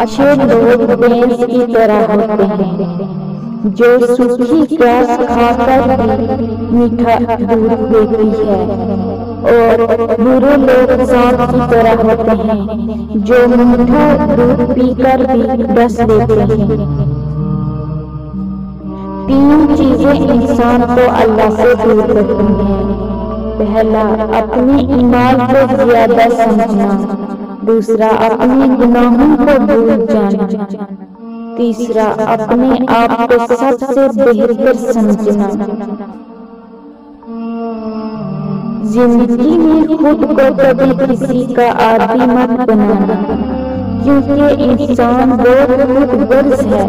اچھے لوگ بھینس کی طرح ہوتے ہیں جو سوکھی گھاس کھا کر بھی میٹھا دودھ دیتی ہے، اور برے لوگ سانپ کی طرح ہوتے ہیں جو میٹھا دودھ پی کر بھی ڈس دیتے ہیں۔ تین چیزیں انسان کو اللہ سے دور کرتی ہیں۔ پہلا، اپنے ایمان کو زیادہ سمجھنا، دوسرا اپنے گناہوں کو بھول جانا، تیسرا اپنے آپ کو سب سے بہتر سمجھنا۔ زندگی میں خود کو کبھی کسی کا عادی مت بنانا، کیونکہ انسان بہت خود غرض ہے۔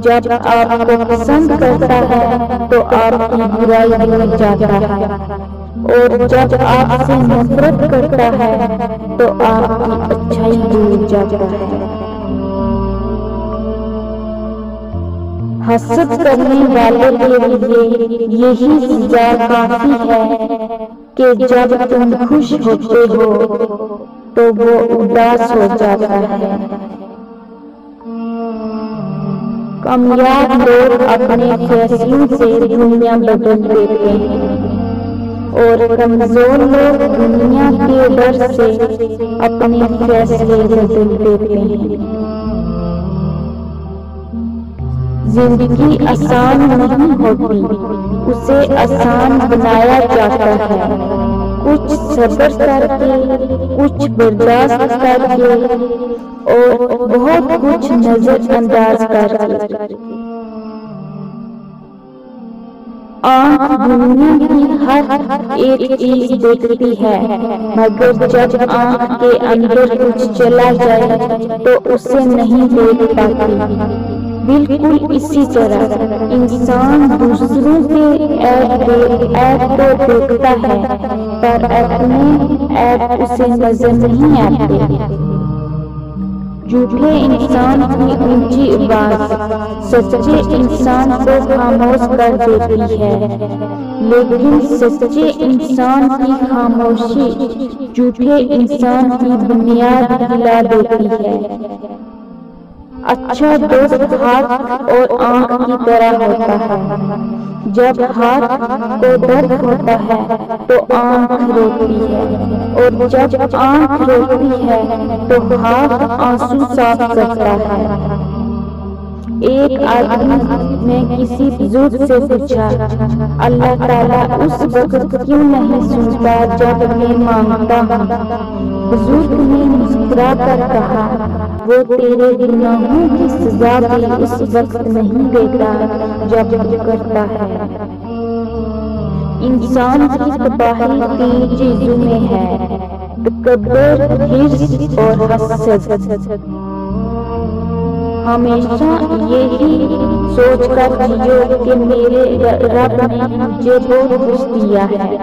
جب آپ کو پسند کرتا ہے تو آپ کی برائی بھول جاتا ہے، اور جب آپ سے نفرت کرتا ہے تو آپ کی اچھائی بھول جاتا ہے۔ حسد کرنے والے کے لیے یہی سزا کافی ہے کہ جب تم خوش ہوتے ہو تو وہ اداس ہو جاتا ہے۔ کامیاب لوگ اپنے فیصلوں سے دنیا بدل دیتے ہیں، اور کمزور لوگ دنیا کے ڈر سے اپنے فیصلے بدل دیتے ہیں۔ زندگی آسان نہیں ہوتی، اسے آسان بنایا جاتا ہے۔ کچھ صبر کر کے، کچھ برداشت کر کے، اور بہت کچھ نظر انداز کر کے۔ آنکھ دنیا کی ہر ایک چیز دیکھتی ہے، مگر جب آنکھ کے اندر کچھ چلا جائے تو اسے نہیں دیکھ پاتی۔ بالکل اسی طرح انسان دوسروں کے عیب تو دیکھتا ہے، پر اپنے عیب اسے نظر نہیں آتے۔ جھوٹے انسان کی اونچی آواز سچے انسان کو خاموش کر دیتی ہے، لیکن سچے انسان کی خاموشی جھوٹے انسان کی بنیاد ہلا دیتی ہے۔ اچھا دوست ہاتھ اور آنکھ کی طرح ہوتا ہے۔ جب ہاتھ کو درد ہوتا ہے تو آنکھ روتی ہے، اور جب آنکھ روتی ہے تو ہاتھ آنسو صاف کرتا ہے۔ ایک آدمی نے کسی بزرگ سے پوچھا، اللہ تعالیٰ اس وقت کیوں نہیں سنتا جب میں مانگتا ہوں؟ بزرگ نے مسکرا کر کہا، وہ تیرے گناہوں کی سزا بھی اس وقت نہیں دیتا جب تو کرتا ہے۔ انسان کی تباہی تین چیزوں میں ہے: تکبر، حرص اور حسد۔ ہمیشہ یہی سوچ کر جیو کہ میرے رب نے مجھے بہت کچھ دیا ہے،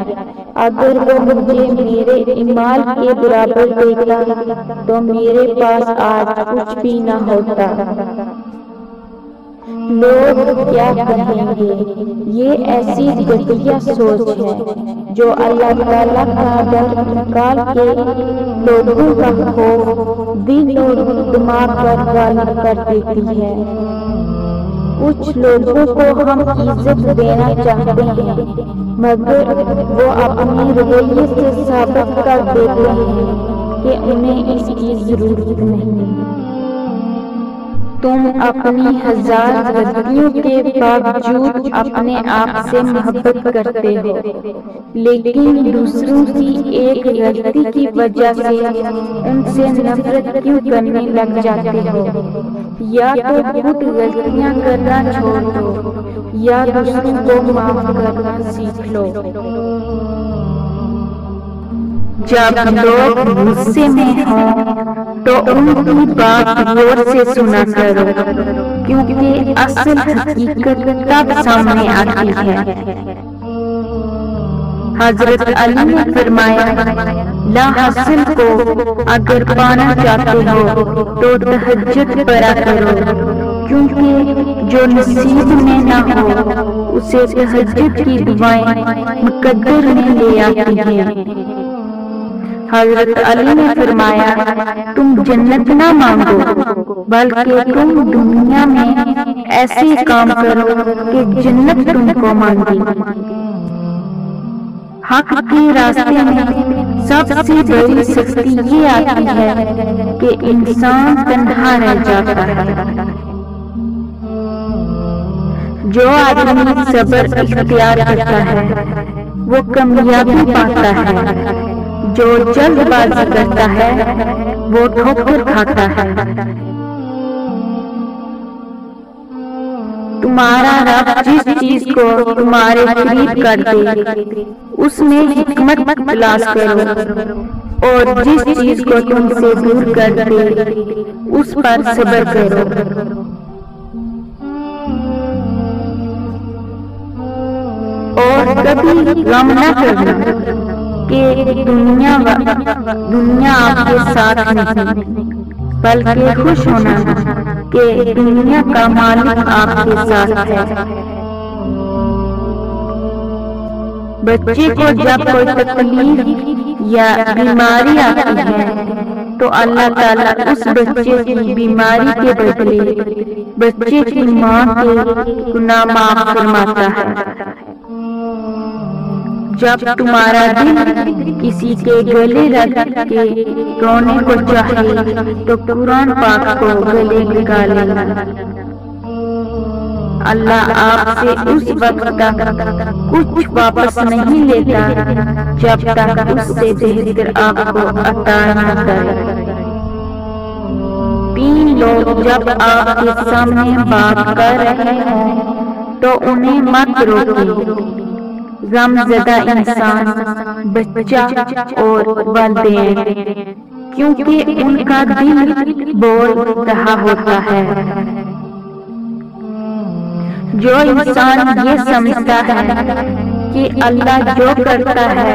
اگر وہ مجھے میرے ایمان کے برابر دیتا تو میرے پاس آج کچھ بھی نہ ہوتا۔ لوگ کیا کہیں گے؟ یہ ایسی گھٹیا سوچ ہے جو اللہ تعالیٰ کا ڈر نکال کے لوگوں کا خوف دل اور دماغ پر غالب کر دیتی ہے۔ کچھ لوگوں کو ہم عزت دینا چاہتے ہیں، مگر وہ اپنے رویے سے ثابت کر دیتے ہیں کہ انہیں اس کی ضرورت نہیں۔ تم اپنی ہزار غلطیوں کے باوجود اپنے آپ سے محبت کرتے ہو، لیکن دوسروں کی ایک غلطی کی وجہ سے ان سے نفرت کیوں کرنے لگ جاتے ہو؟ یا تو خود غلطیاں کرنا چھوڑ دو یا دوسروں کو معاف کرنا سیکھ لو۔ جب لوگ غصے میں ہوں تو ان کی بات غور سے سنا کرو، کیونکہ اصل حقیقت تب سامنے آتی ہے۔ حضرت علی نے فرمایا، لا حاصل کو اگر پانا چاہتے ہو تو تہجد پڑھا کرو، کیونکہ جو نصیب میں نہ ہو اسے تہجد کی دعائیں مقدر میں لے آتی ہیں۔ حضرت علی نے فرمایا تم جنت نہ مانگو بلکہ تم دنیا میں ایسے کام کرو کہ جنت تم کو مانگی۔ حق کے راستے میں سب سے بڑی سختی یہ آتی ہے کہ انسان تنہا رہ جاتا ہے۔ جو آدمی صبر اختیار کرتا ہے وہ کامیابی پاتا ہے، جو جلد بازی کرتا ہے وہ ٹھوکر کھاتا ہے۔ تمہارا رب جس چیز کو تمہارے قریب کر دے اس میں حکمت تلاش کرو، اور جس چیز کو تم سے دور کر دے اس پر صبر کرو۔ اور کبھی غم نہ کرنا کہ دنیا آپ کے ساتھ نہیں، بلکہ خوش ہونا کہ دنیا کا مالک آپ کے ساتھ ہے۔ بچے کو جب کوئی تکلیف یا بیماری آتی ہے تو اللہ تعالیٰ اس بچے کی بیماری کے بدلے بچے کی ماں کے گناہ معاف فرماتا ہے۔ جب تمہارا دل کسی کے گلے رکھ کے رونے کو چاہے تو قرآن پاک کو گلے لگا لینا۔ اللہ آپ سے اس وقت تک کچھ واپس نہیں لیتا جب تک اس سے بہتر آپ کو عطا نہ کرے۔ 3 لوگ جب آپ کے سامنے بات کر رہے ہوں تو انہیں مت روکیں، غم زدہ انسان، بچہ اور والدین، کیونکہ ان کا دل بول رہا ہوتا ہے۔ جو انسان یہ سمجھتا ہے کہ اللہ جو کرتا ہے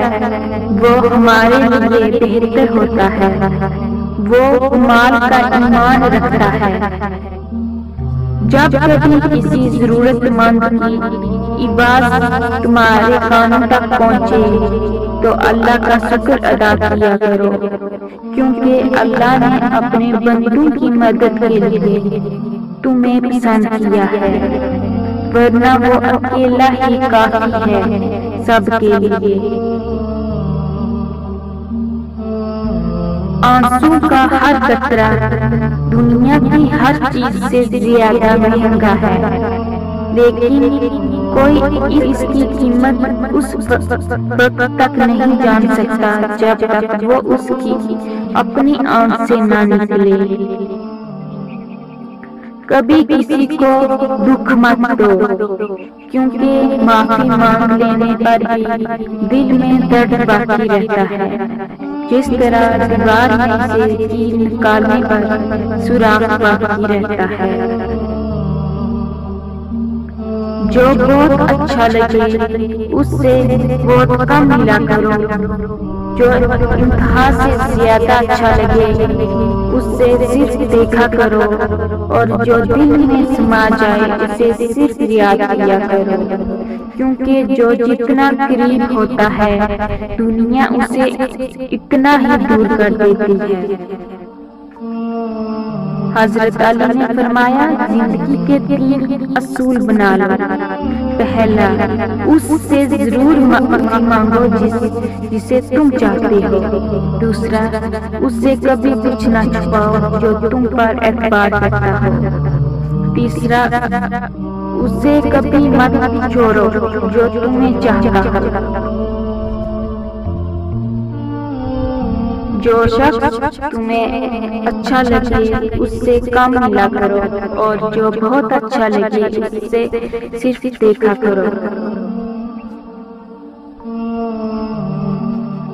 وہ ہمارے لیے بہتر ہوتا ہے، وہ کمال کا ایمان رکھتا ہے۔ جب کبھی کسی ضرورت مند کی آواز تمہارے کانوں تک پہنچے تو اللہ کا شکر ادا کیا کرو، کیونکہ اللہ نے اپنے بندوں کی مدد کے لیے تمہیں پسند کیا ہے، ورنہ وہ اکیلا ہی کافی ہے سب کے لیے۔ آنسو کا ہر قطرہ دنیا کی ہر چیز سے زیادہ مہنگا ہے، لیکن کوئی اس کی قیمت اس وقت تک نہیں جان سکتا جب تک وہ اس کی اپنی آنکھ سے نہ نکلے۔ کبھی کسی کو دکھ مت دو، کیونکہ معافی مانگ لینے پر ہی دل میں درد باقی رہتا ہے، جس طرح دیوار میں سے کیل نکالنے پر سوراخ باقی رہتا ہے۔ جو بہت اچھا لگے اس سے بہت کم ملا کرو، جو انتہا سے زیادہ اچھا لگے اس سے صرف دیکھا کرو، اور جو دل میں سما جائے اسے صرف یاد کیا کرو، کیونکہ جو جتنا قریب ہوتا ہے دنیا اسے اتنا ہی دور کر دیتی ہے۔ حضرت علی نے فرمایا زندگی کے 3 اصول بنا لو۔ پہلا، اس سے ضرور معافی مانگو جسے تم چاہتے ہو۔ دوسرا، اس سے کبھی کچھ نہ چھپاؤ جو تم پر اعتبار کرتا ہو۔ تیسرا، اسے کبھی مت چھوڑو جو تمہیں چاہتا ہو۔ جو شخص تمہیں اچھا لگے اس سے کم ملا کرو، اور جو بہت اچھا لگے اس سے صرف دیکھا کرو۔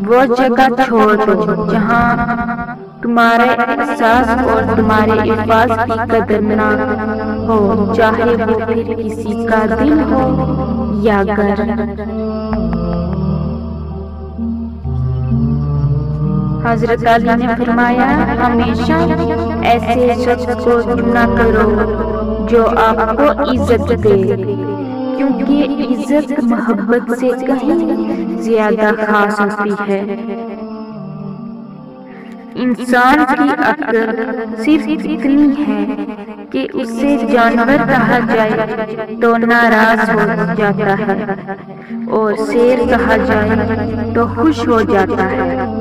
وہ جگہ چھوڑ دو جہاں تمہارے احساس اور تمہارے الفاظ کی قدر نہ ہو، چاہے وہ پھر کسی کا دل ہو یا گھر۔ حضرت علی نے فرمایا ہمیشہ ایسے شخص کو چنا کرو جو آپ کو عزت دے، کیونکہ عزت محبت سے کہیں زیادہ خاص ہوتی ہے۔ انسان کی عقل صرف اتنی ہے کہ اسے جانور کہا جائے تو ناراض ہو جاتا ہے اور شیر کہا جائے تو خوش ہو جاتا ہے۔